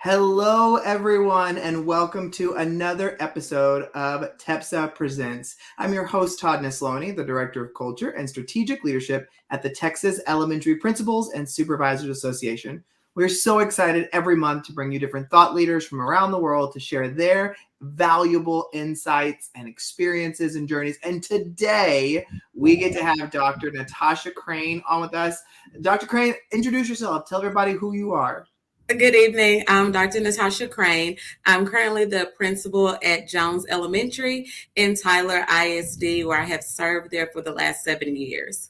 Hello, everyone, and welcome to another episode of TEPSA Presents. I'm your host, Todd Nesloni, the Director of Culture and Strategic Leadership at the Texas Elementary Principals and Supervisors Association. We're so excited every month to bring you different thought leaders from around the world to share their valuable insights and experiences and journeys. And today, we get to have Dr. NaTasha Crain on with us. Dr. Crain, introduce yourself. Tell everybody who you are. Good evening. I'm Dr. NaTasha Crain. I'm currently the principal at Jones Elementary in Tyler ISD, where I have served there for the last 7 years.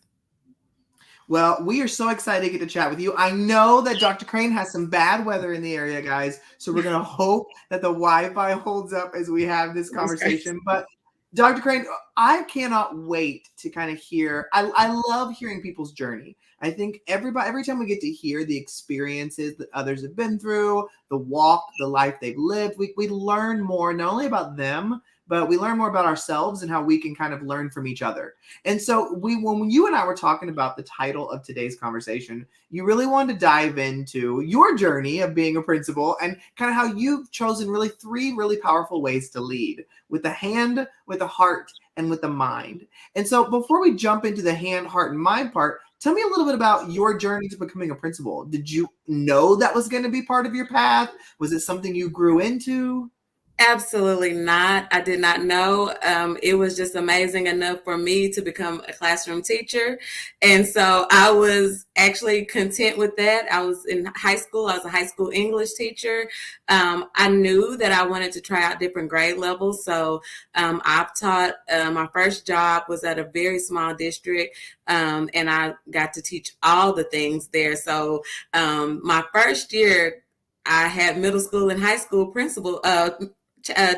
Well, we are so excited to get to chat with you. I know that Dr. Crain has some bad weather in the area, guys, so we're going to hope that the Wi-Fi holds up as we have this conversation. But Dr. Crain, I cannot wait to kind of hear. I love hearing people's journey. I think every time we get to hear the experiences that others have been through, the walk, the life they've lived, we learn more, not only about them, but we learn more about ourselves and how we can kind of learn from each other. And so when you and I were talking about the title of today's conversation, you really wanted to dive into your journey of being a principal and kind of how you've chosen really three really powerful ways to lead: with the hand, with the heart, and with the mind. And so before we jump into the hand, heart, and mind part, tell me a little bit about your journey to becoming a principal. Did you know that was going to be part of your path? Was it something you grew into? Absolutely not. I did not know. It was just amazing enough for me to become a classroom teacher. And so I was actually content with that. I was in high school. I was a high school English teacher. I knew that I wanted to try out different grade levels. So I've taught, my first job was at a very small district. And I got to teach all the things there. So my first year, I had middle school and high school principal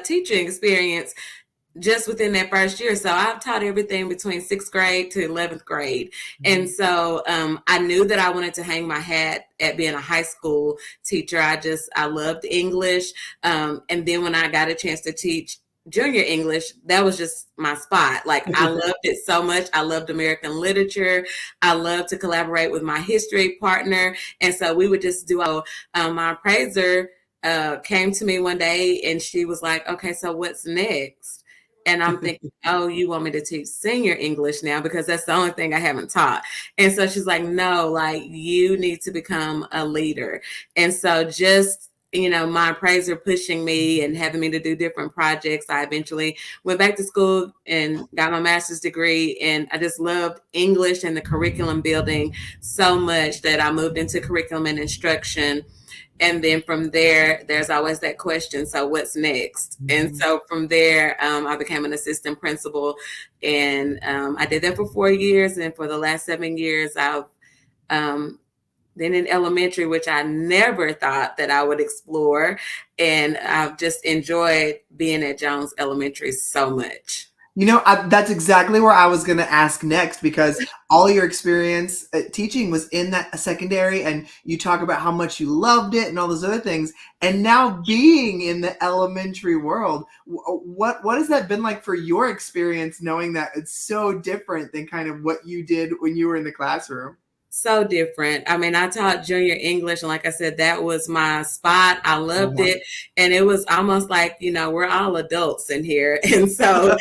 teaching experience just within that first year. So I've taught everything between 6th grade to 11th grade. Mm-hmm. And so I knew that I wanted to hang my hat at being a high school teacher. I loved English. And then when I got a chance to teach junior English, that was just my spot. Like, I loved it so much. I loved American literature. I loved to collaborate with my history partner. And so we would just do my appraiser came to me one day and she was like, okay, so what's next? And I'm thinking, oh, you want me to teach senior English now? Because that's the only thing I haven't taught. And so she's like, no, like, you need to become a leader. And so just, my appraiser pushing me and having me to do different projects, I eventually went back to school and got my master's degree. And I just loved English and the curriculum building so much that I moved into curriculum and instruction. And then from there, there's always that question, so what's next? Mm-hmm. And so from there, I became an assistant principal, and I did that for 4 years. And for the last 7 years, I've been in elementary, which I never thought that I would explore. And I've just enjoyed being at Jones Elementary so much. That's exactly where I was going to ask next, because all your experience teaching was in that secondary, and you talk about how much you loved it and all those other things. And now being in the elementary world, what has that been like for your experience, knowing that it's so different than kind of what you did when you were in the classroom? So different. I mean, I taught junior English, and like I said, that was my spot. I loved it. And it was almost like, we're all adults in here. And so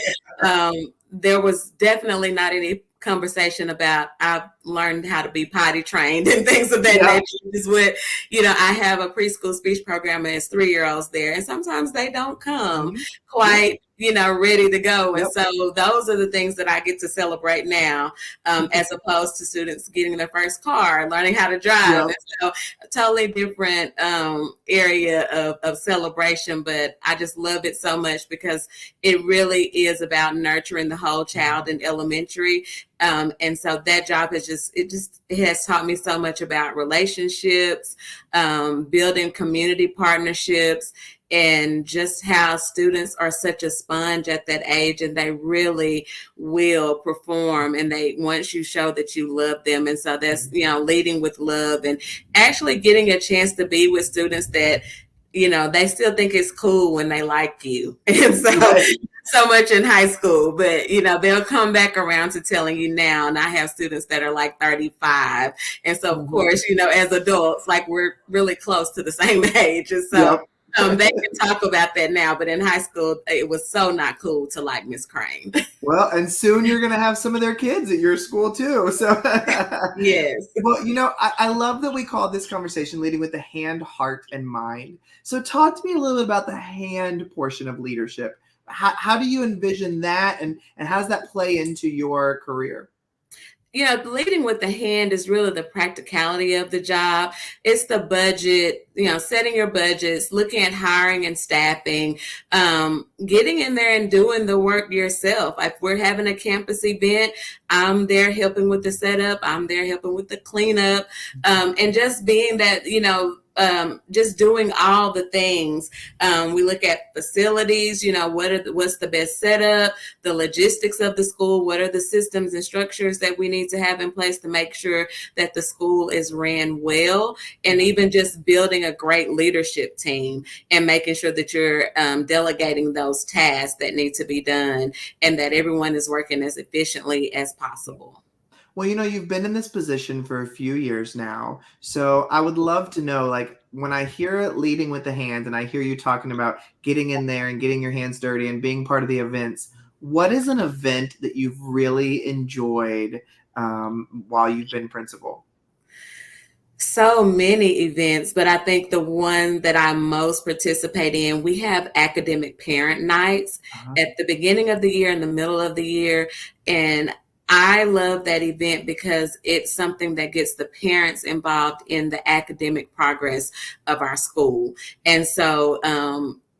there was definitely not any conversation about I've learned how to be potty trained and things of that nature. Is what, I have a preschool speech program, and it's 3-year-olds there. And sometimes they don't come quite, ready to go. And so those are the things that I get to celebrate now, as opposed to students getting their first car, learning how to drive. And so a totally different area of celebration, but I just love it so much because it really is about nurturing the whole child in elementary. And so that job it has taught me so much about relationships, building community partnerships, and just how students are such a sponge at that age, and they really will perform, and once you show that you love them. And so that's, leading with love and actually getting a chance to be with students that, they still think it's cool when they like you. And so so much in high school, but they'll come back around to telling you now. And I have students that are like 35. And so, of Mhm. course, as adults, like we're really close to the same age. And so Yep. they can talk about that now. But in high school, it was so not cool to like Miss Crain. Well, and soon you're going to have some of their kids at your school too. So, Yes. well, I love that we call this conversation leading with the hand, heart, and mind. So, talk to me a little bit about the hand portion of leadership. How do you envision that, and how does that play into your career? Leading with the hand is really the practicality of the job. It's the budget, setting your budgets, looking at hiring and staffing, getting in there and doing the work yourself. If we're having a campus event, I'm there helping with the setup. I'm there helping with the cleanup, and just being that, just doing all the things. We look at facilities, what's the best setup, the logistics of the school, what are the systems and structures that we need to have in place to make sure that the school is ran well, and even just building a great leadership team and making sure that you're delegating those tasks that need to be done and that everyone is working as efficiently as possible. Well, you've been in this position for a few years now. So I would love to know, like, when I hear leading with the hands and I hear you talking about getting in there and getting your hands dirty and being part of the events, what is an event that you've really enjoyed while you've been principal? So many events, but I think the one that I most participate in, we have academic parent nights Uh-huh. at the beginning of the year, in the middle of the year. And I love that event because it's something that gets the parents involved in the academic progress of our school. And so,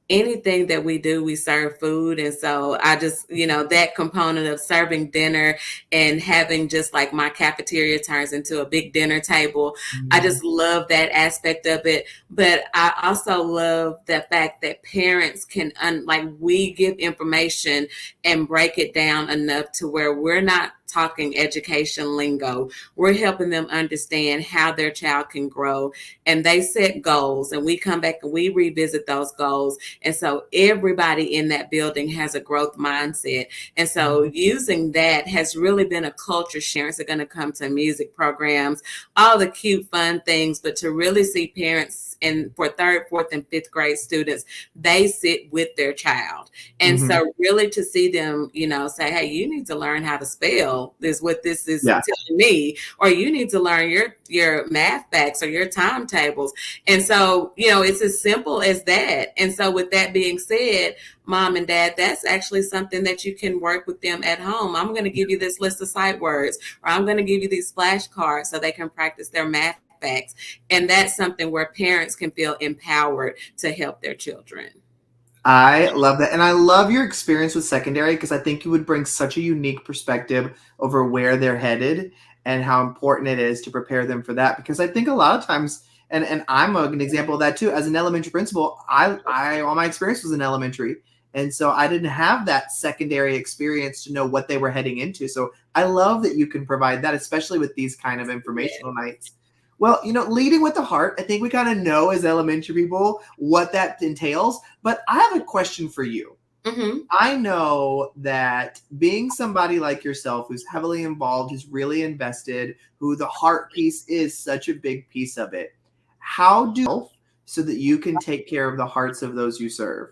anything that we do, we serve food. And so I just, that component of serving dinner and having just like my cafeteria turns into a big dinner table. I Mhm. just love that aspect of it. But I also love the fact that parents can, we give information and break it down enough to where we're not talking education lingo. We're helping them understand how their child can grow, and they set goals, and we come back and we revisit those goals. And so everybody in that building has a growth mindset. And so using that has really been a culture share. Are going to come to music programs, all the cute, fun things, but to really see parents, and for third, fourth, and fifth grade students, they sit with their child. And Mhm. so really to see them, say, hey, you need to learn how to spell is what this is Yeah. telling me, or you need to learn your math facts or your timetables. And so, it's as simple as that. And so with that being said, mom and dad, that's actually something that you can work with them at home. I'm going to give you this list of sight words, or I'm going to give you these flashcards so they can practice their math facts. And that's something where parents can feel empowered to help their children. I love that. And I love your experience with secondary because I think you would bring such a unique perspective over where they're headed and how important it is to prepare them for that. Because I think a lot of times, and I'm an example of that too, as an elementary principal, I all my experience was in elementary. And so I didn't have that secondary experience to know what they were heading into. So I love that you can provide that, especially with these kind of informational nights. Well, leading with the heart, I think we kind of know as elementary people what that entails. But I have a question for you. Mm-hmm. I know that being somebody like yourself who's heavily involved, who's really invested, who the heart piece is such a big piece of it, how do so that you can take care of the hearts of those you serve?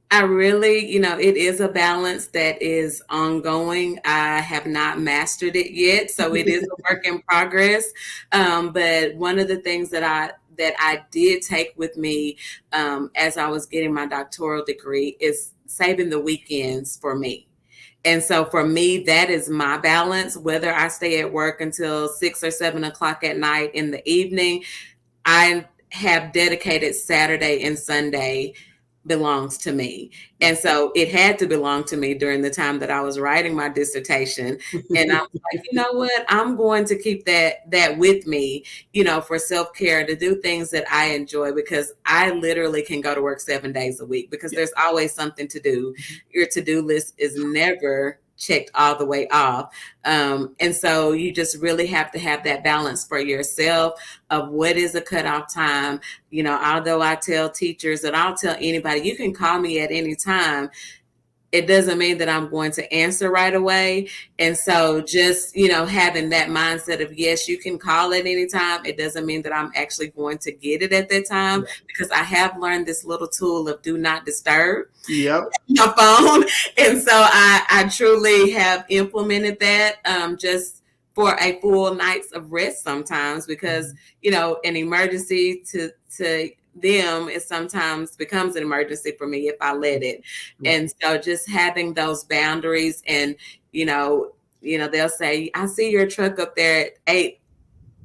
I really, it is a balance that is ongoing. I have not mastered it yet, so it is a work in progress. But one of the things that I did take with me as I was getting my doctoral degree is saving the weekends for me. And so for me, that is my balance. Whether I stay at work until 6 or 7 o'clock at night in the evening, I have dedicated Saturday and Sunday belongs to me. And so it had to belong to me during the time that I was writing my dissertation. And I was like, you know what? I'm going to keep that with me, for self-care, to do things that I enjoy, because I literally can go to work 7 days a week because Yeah. there's always something to do. Your to-do list is never checked all the way off. And so you just really have to have that balance for yourself of what is a cutoff time. Although I tell teachers, and I'll tell anybody, you can call me at any time. it doesn't mean that I'm going to answer right away. And so just, having that mindset of, yes, you can call at any time. It doesn't mean that I'm actually going to get it at that time, Yeah. because I have learned this little tool of do not disturb Yep. my phone. And so I truly have implemented that, just for a full night's of rest sometimes, because, an emergency to them, it sometimes becomes an emergency for me if I let it. Yeah. And so just having those boundaries, and, they'll say, I see your truck up there at 8.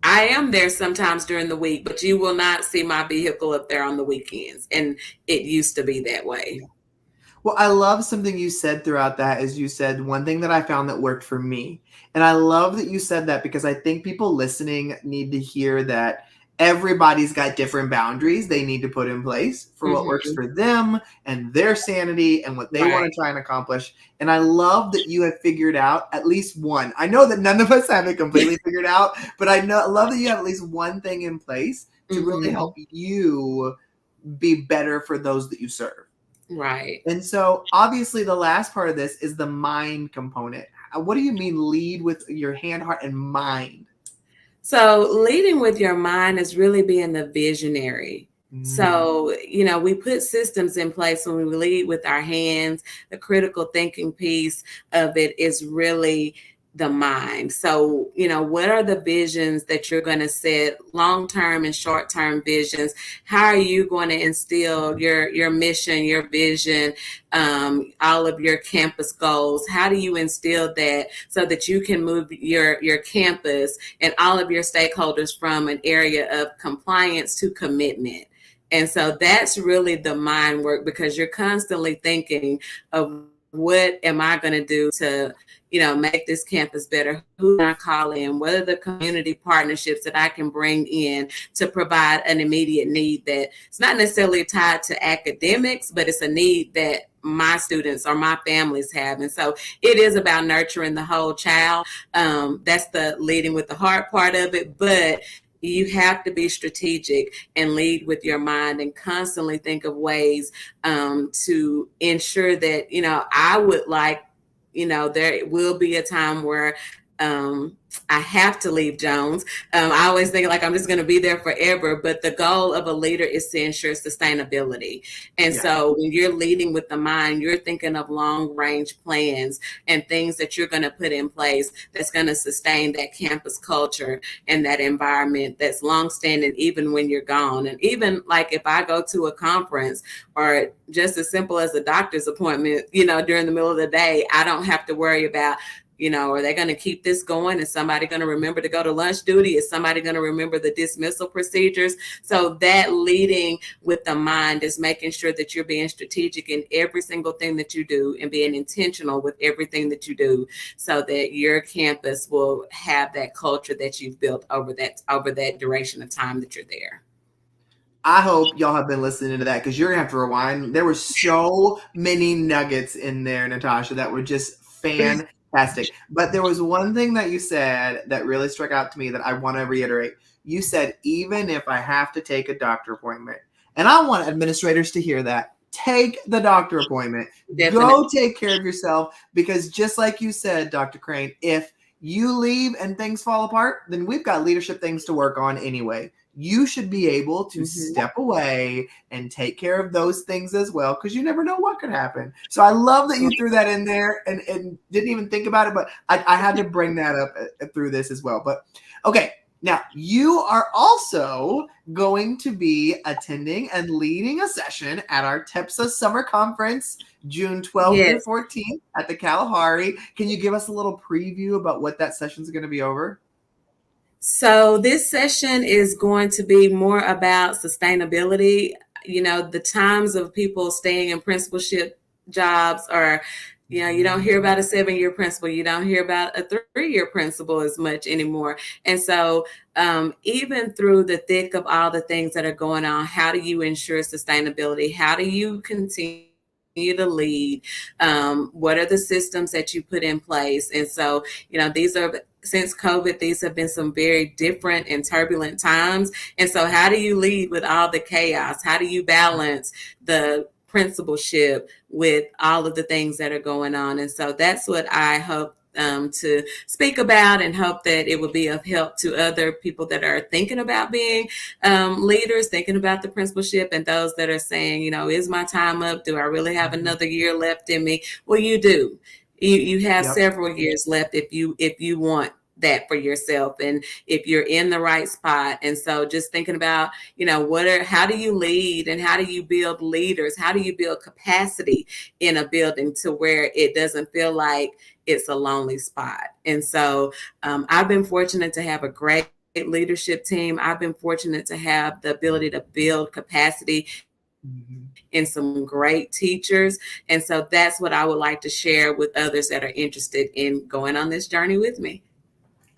I am there sometimes during the week, but you will not see my vehicle up there on the weekends. And it used to be that way. Well, I love something you said throughout that is you said one thing that I found that worked for me. And I love that you said that because I think people listening need to hear that everybody's got different boundaries they need to put in place for what works Mm-hmm. for them and their sanity and what they want Right. to try and accomplish. And I love that you have figured out at least one. I know that none of us have it completely figured out, but I love that you have at least one thing in place to really Mm-hmm. help you be better for those that you serve. Right. And so, obviously, the last part of this is the mind component. What do you mean lead with your hand, heart, and mind? So leading with your mind is really being the visionary. Mm, So, we put systems in place when we lead with our hands. The critical thinking piece of it is really the mind. So, what are the visions that you're going to set, long-term and short-term visions? How are you going to instill your mission, your vision, all of your campus goals? How do you instill that so that you can move your campus and all of your stakeholders from an area of compliance to commitment? And so that's really the mind work, because you're constantly thinking of, what am I going to do to, make this campus better? Who can I call in? What are the community partnerships that I can bring in to provide an immediate need that it's not necessarily tied to academics, but it's a need that my students or my families have. And so it is about nurturing the whole child. That's the leading with the heart part of it. But you have to be strategic and lead with your mind and constantly think of ways, to ensure that, I would like, there will be a time where, I have to leave Jones. I always think like I'm just going to be there forever, but the goal of a leader is to ensure sustainability. And yeah. so when you're leading with the mind, you're thinking of long range plans and things that you're going to put in place that's going to sustain that campus culture and that environment that's longstanding, even when you're gone. And even like if I go to a conference or just as simple as a doctor's appointment, during the middle of the day, I don't have to worry about, are they going to keep this going? Is somebody going to remember to go to lunch duty? Is somebody going to remember the dismissal procedures? So that leading with the mind is making sure that you're being strategic in every single thing that you do and being intentional with everything that you do, so that your campus will have that culture that you've built over that duration of time that you're there. I hope y'all have been listening to that because you're gonna have to rewind. There were so many nuggets in there, NaTasha, that were just fantastic. But there was one thing that you said that really struck out to me that I want to reiterate. You said, even if I have to take a doctor appointment, and I want administrators to hear that. Take the doctor appointment. Definitely. Go take care of yourself because just like you said, Dr. Crain, if you leave and things fall apart, then we've got leadership things to work on anyway. You should be able to step away and take care of those things as well, because you never know what could happen. So I love that you threw that in there and didn't even think about it, but I had to bring that up through this as well. But okay, now you are also going to be attending and leading a session at our TEPSA Summer Conference, June 12th through Yes. 14th at the Kalahari. Can you give us a little preview about what that session is going to be over? So this session is going to be more about sustainability. The times of people staying in principalship jobs are, you don't hear about a 7-year principal. You don't hear about a 3-year principal as much anymore. And so even through the thick of all the things that are going on, how do you ensure sustainability? How do you continue to lead? What are the systems that you put in place? And so, since COVID, these have been some very different and turbulent times. And so how do you lead with all the chaos? How do you balance the principalship with all of the things that are going on. And so that's what I hope to speak about, and hope that it will be of help to other people that are thinking about being leaders, thinking about the principalship, and those that are saying, is my time up? Do I really have another year left in me? Well, you do. You have several years left if you want that for yourself, and if you're in the right spot. And so just thinking about, how do you lead, and how do you build leaders? How do you build capacity in a building to where it doesn't feel like it's a lonely spot? And so I've been fortunate to have a great leadership team. I've been fortunate to have the ability to build capacity in some great teachers. And so that's what I would like to share with others that are interested in going on this journey with me.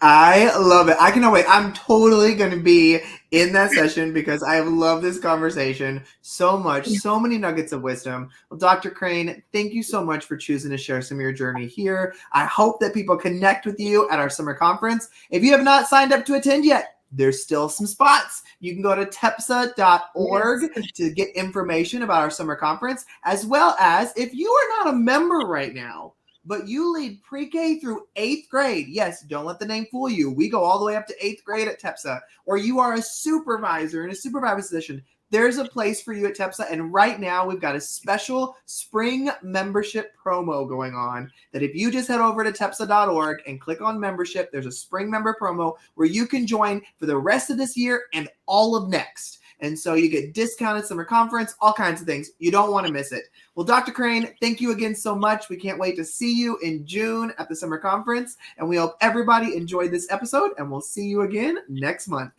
I love it. I cannot wait. I'm totally going to be in that session because I have loved this conversation so much. So many nuggets of wisdom. Well, Dr. Crain, thank you so much for choosing to share some of your journey here. I hope that people connect with you at our summer conference. If you have not signed up to attend yet, there's still some spots. You can go to TEPSA.org to get information about our summer conference, as well as if you are not a member right now, but you lead pre-K through 8th grade. Yes, don't let the name fool you. We go all the way up to 8th grade at TEPSA. Or you are a supervisor in a supervisor position. There's a place for you at TEPSA. And right now, we've got a special spring membership promo going on that if you just head over to TEPSA.org and click on membership, there's a spring member promo where you can join for the rest of this year and all of next. And so you get discounted summer conference, all kinds of things. You don't want to miss it. Well, Dr. Crain, thank you again so much. We can't wait to see you in June at the summer conference. And we hope everybody enjoyed this episode, and we'll see you again next month.